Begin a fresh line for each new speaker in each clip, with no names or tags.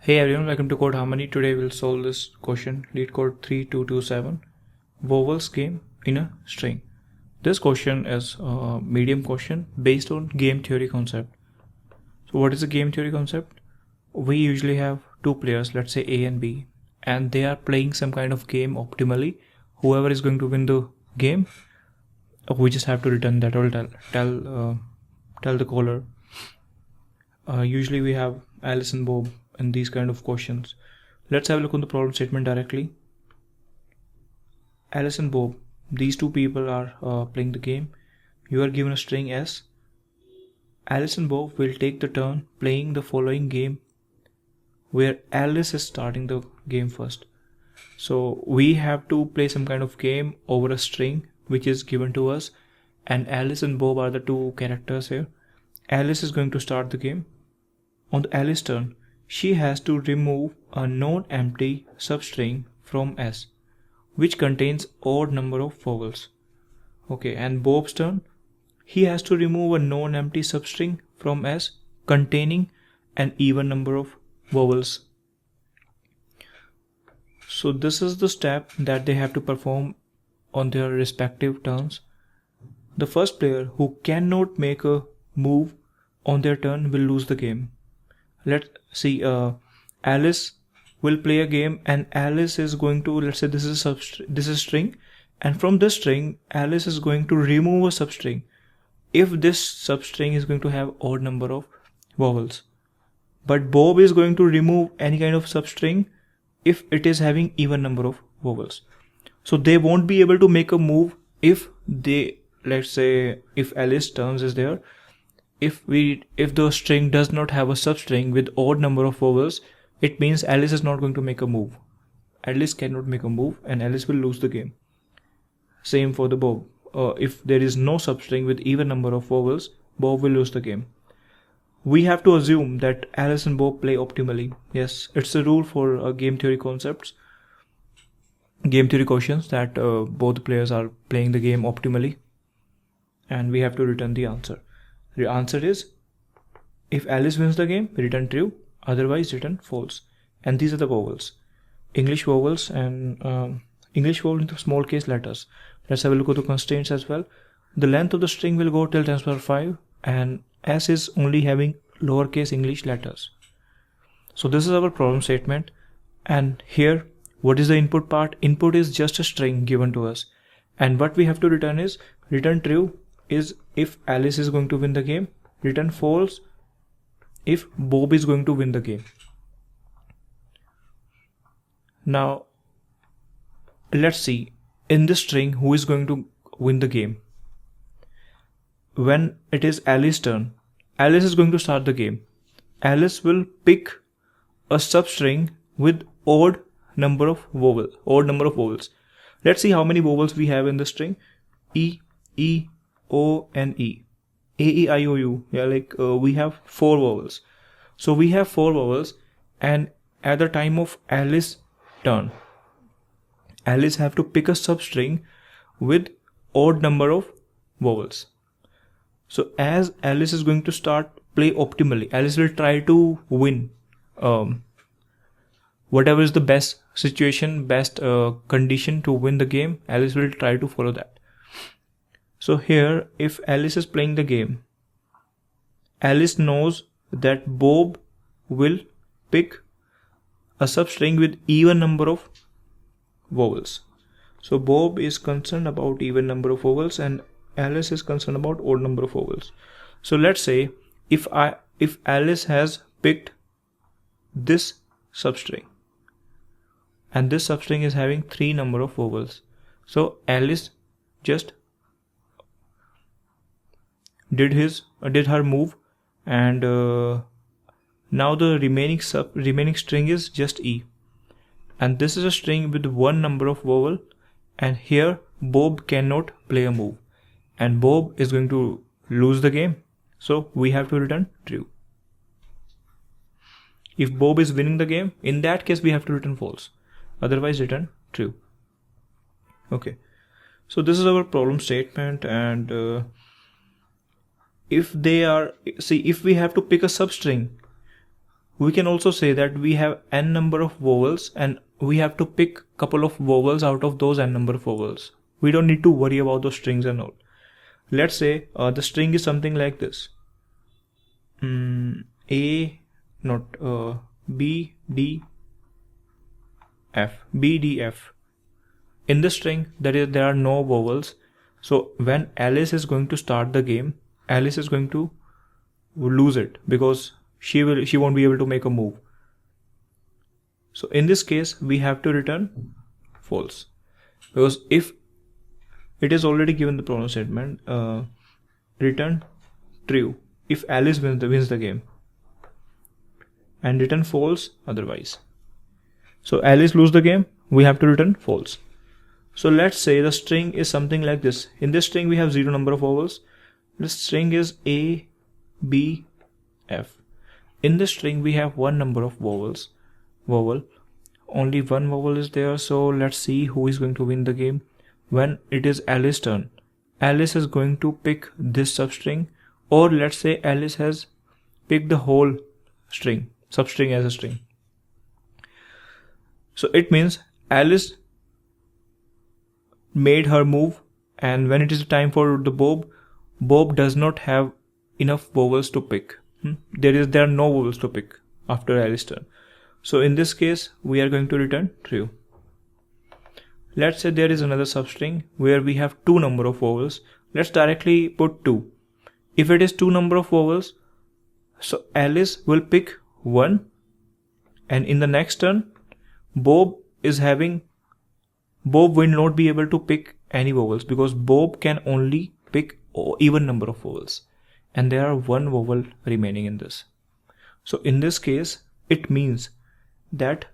Hey everyone, welcome to Code Harmony. Today we'll solve this question, LeetCode 3227, vowels game in a string. This question is a medium question based on game theory concept. So what is a game theory concept? We usually have two players, let's say A and B, and they are playing some kind of game optimally. Whoever is going to win the game, we just have to return that or tell the caller. Usually we have Alice and Bob in these kind of questions. Let's have a look on the problem statement directly. Alice and Bob, these two people are playing the game. You are given a string S. Alice and Bob will take the turn playing the following game where Alice is starting the game first. So we have to play some kind of game over a string which is given to us, and Alice and Bob are the two characters here. Alice is going to start the game. On the Alice turn, she has to remove a non-empty substring from S, which contains odd number of vowels. Okay, and Bob's turn, he has to remove a non-empty substring from S containing an even number of vowels. So this is the step that they have to perform on their respective turns. The first player who cannot make a move on their turn will lose the game. Let's see, Alice will play a game, and Alice is going to, let's say this is string, and from this string Alice is going to remove a substring if this substring is going to have odd number of vowels. But Bob is going to remove any kind of substring if it is having even number of vowels. So they won't be able to make a move if they, let's say if Alice turns is there, if the string does not have a substring with odd number of vowels, it means Alice is not going to make a move. Alice cannot make a move and Alice will lose the game. Same for the Bob. If there is no substring with even number of vowels, Bob will lose the game. We have to assume that Alice and Bob play optimally. Yes, it's a rule for game theory concepts, game theory questions, that both players are playing the game optimally, and we have to return the answer. The answer is, if Alice wins the game, return true, otherwise return false. And these are the vowels, English vowels, and English vowel into small case letters. Let's have a look at the constraints as well. The length of the string will go till 10 to the power 5, and S is only having lowercase English letters. So this is our problem statement, and here what is the input part? Input is just a string given to us, and what we have to return is, return true is if Alice is going to win the game, return false if Bob is going to win the game. Now let's see, in this string who is going to win the game. When it is Alice's turn, Alice is going to start the game. Alice will pick a substring with odd number of vowels. Let's see how many vowels we have in the string. E, E, O, and E. A, E, I, O, U. Yeah, we have 4 vowels. So we have 4 vowels, and at the time of Alice's turn, Alice have to pick a substring with odd number of vowels. So as Alice is going to start play optimally, Alice will try to win whatever is the best situation, best condition to win the game. Alice will try to follow that. So here, if Alice is playing the game, Alice knows that Bob will pick a substring with even number of vowels. So Bob is concerned about even number of vowels, and Alice is concerned about odd number of vowels. So let's say if Alice has picked this substring, and this substring is having 3 number of vowels, so Alice just did her move, and now the remaining string is just E, and this is a string with 1 number of vowel, and here Bob cannot play a move, and Bob is going to lose the game, so we have to return true. If Bob is winning the game, in that case we have to return false, otherwise return true. Okay, so this is our problem statement, and if we have to pick a substring We can also say that we have n number of vowels and we have to pick couple of vowels out of those n number of vowels. We don't need to worry about those strings and all. Let's say the string is something like this. B, D, F. B, D, F. In this string, there are no vowels. So when Alice is going to start the game, Alice is going to lose it because she won't be able to make a move. So in this case, we have to return false, because if it is already given the problem statement, return true if Alice wins the game, and return false otherwise. So Alice lose the game, we have to return false. So let's say the string is something like this. In this string we have 0 number of vowels. This string is A, B, F. In this string we have 1 number of vowels. Only 1 vowel is there. So let's see who is going to win the game. When it is Alice's turn, Alice is going to pick this substring, or let's say Alice has picked the whole string, substring as a string. So it means Alice made her move, and when it is time for the Bob does not have enough vowels to pick. There are no vowels to pick after Alice's turn. So in this case we are going to return true. Let's say there is another substring where we have 2 number of vowels. Let's directly put 2. If it is 2 number of vowels, so Alice will pick 1, and in the next turn Bob will not be able to pick any vowels, because Bob can only pick even number of vowels, and there are 1 vowel remaining in this. So in this case it means that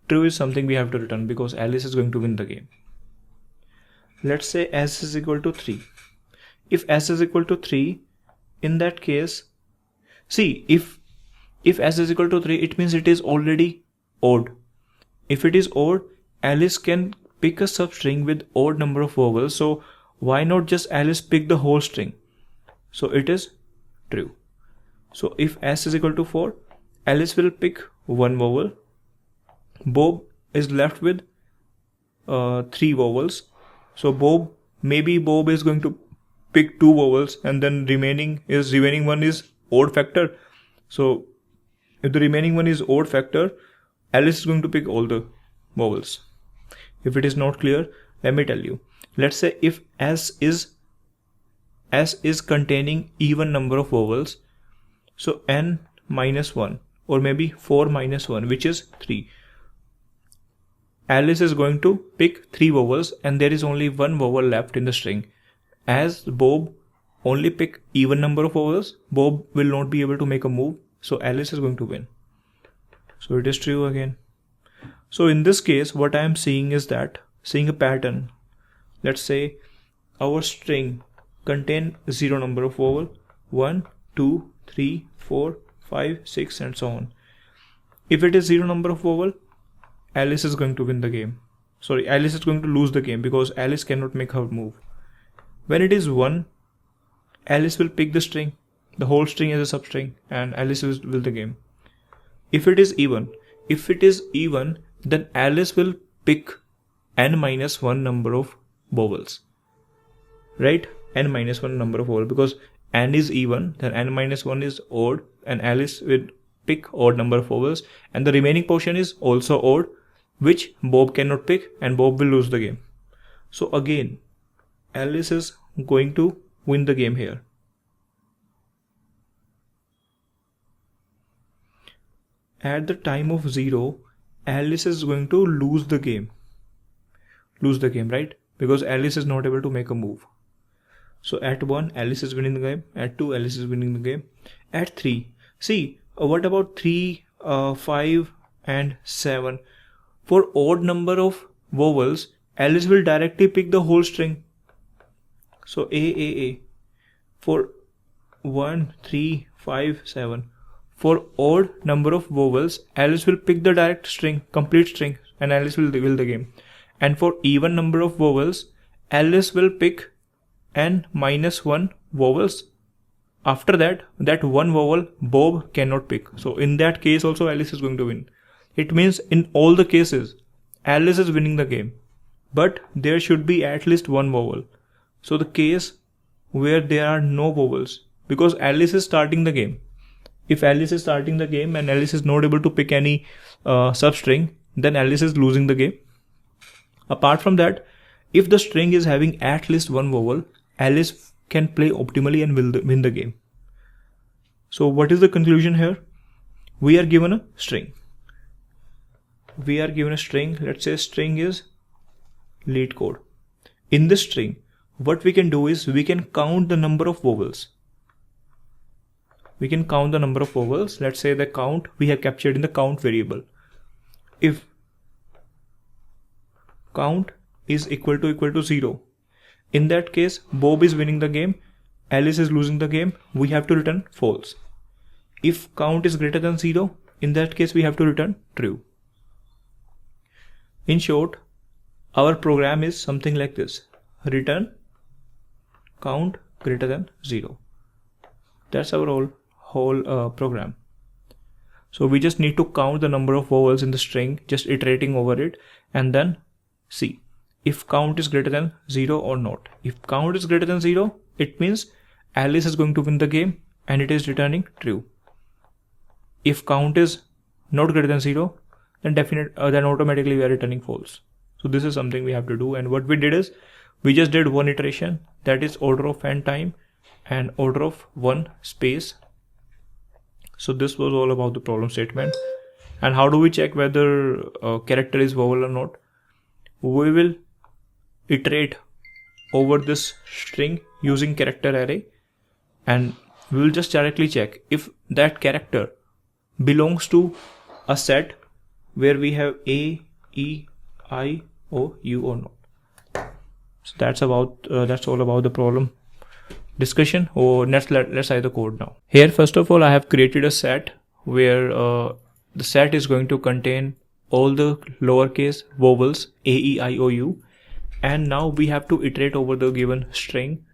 true is something we have to return, because Alice is going to win the game. Let's say s is equal to 3. If s is equal to 3, in that case, see, if s is equal to 3, it means it is already odd. If it is odd, Alice can pick a substring with odd number of vowels. So why not just Alice pick the whole string? So it is true. So if s is equal to 4, Alice will pick 1 vowel. Bob is left with 3 vowels. So maybe Bob is going to pick 2 vowels, and then remaining one is odd factor. So if the remaining one is odd factor, Alice is going to pick all the vowels. If it is not clear, let me tell you. Let's say if s is containing even number of vowels, so n minus 1 or maybe 4 minus 1, which is 3. Alice is going to pick 3 vowels, and there is only 1 vowel left in the string. As Bob only pick even number of vowels, Bob will not be able to make a move, so Alice is going to win. So it is true again. So in this case, what I am seeing is seeing a pattern. Let's say our string contain 0 number of vowel, 1, 2, 3, 4, 5, 6 and so on. If it is 0 number of vowel, Alice is going to win the game. Sorry, Alice is going to lose the game, because Alice cannot make her move. When it is 1, Alice will pick the string, the whole string as a substring, and Alice will win the game. If it is even, then Alice will pick n minus 1 number of vowels. Right? N minus 1 number of vowels, because n is even, then n minus 1 is odd, and Alice will pick odd number of vowels, and the remaining portion is also odd, which Bob cannot pick, and Bob will lose the game. So again, Alice is going to win the game here. At the time of 0, Alice is going to lose the game, right? Because Alice is not able to make a move. So at 1, Alice is winning the game. At 2, Alice is winning the game. At 3, see, what about 3, 5 and 7? For odd number of vowels, Alice will directly pick the whole string. So A. For 1, 3, 5, 7. For odd number of vowels, Alice will pick the direct string, complete string, and Alice will win the game. And for even number of vowels, Alice will pick n minus 1 vowels, after that, that one vowel Bob cannot pick. So in that case also Alice is going to win. It means in all the cases, Alice is winning the game. But there should be at least one vowel. So the case where there are no vowels, because Alice is starting the game. If Alice is starting the game and Alice is not able to pick any substring, then Alice is losing the game. Apart from that, if the string is having at least one vowel, Alice can play optimally and win the game. So what is the conclusion here? We are given a string. Let's say string is LeetCode. In this string, what we can do is we can count the number of vowels. Let's say the count we have captured in the count variable. If count is equal to 0, in that case Bob is winning the game, Alice is losing the game, we have to return false. If count is greater than 0, in that case we have to return true. In short, our program is something like this: return count greater than 0. That's our whole program. So we just need to count the number of vowels in the string, just iterating over it, and then see if count is greater than 0 or not. If count is greater than 0, it means Alice is going to win the game and it is returning true. If count is not greater than 0, then then automatically we are returning false. So this is something we have to do, and what we did is we just did one iteration, that is order of n time and order of 1 space. So this was all about the problem statement. And how do we check whether a character is vowel or not? We will iterate over this string using character array, and we will just directly check if that character belongs to a set where we have A, E, I, O, U or not. So that's all about the problem discussion. Let's write the code now. Here first of all I have created a set where the set is going to contain all the lowercase vowels A, E, I, O, U, and now we have to iterate over the given string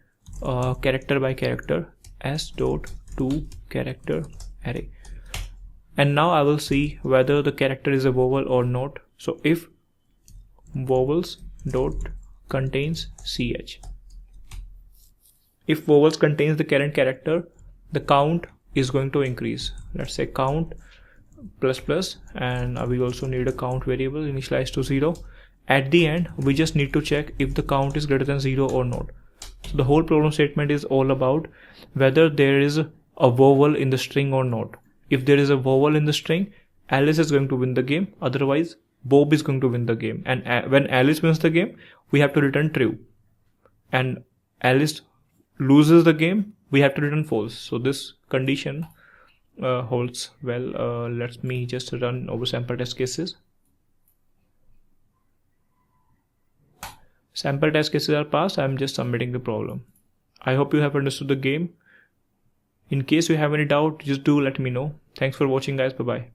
character by character s.toCharacter array. And now I will see whether the character is a vowel or not. So if vowels dot contains ch, if vowels contains the current character, the count is going to increase. Let's say count ++, and we also need a count variable initialized to 0. At the end we just need to check if the count is greater than 0 or not. So the whole problem statement is all about whether there is a vowel in the string or not. If there is a vowel in the string, Alice is going to win the game, otherwise Bob is going to win the game. And when Alice wins the game, we have to return true, and Alice loses the game, we have to return false. So this condition holds well. Let me just run over sample test cases. Sample test cases are passed. I am just submitting the problem. I hope you have understood the game. In case you have any doubt, just do let me know. Thanks for watching guys. Bye bye.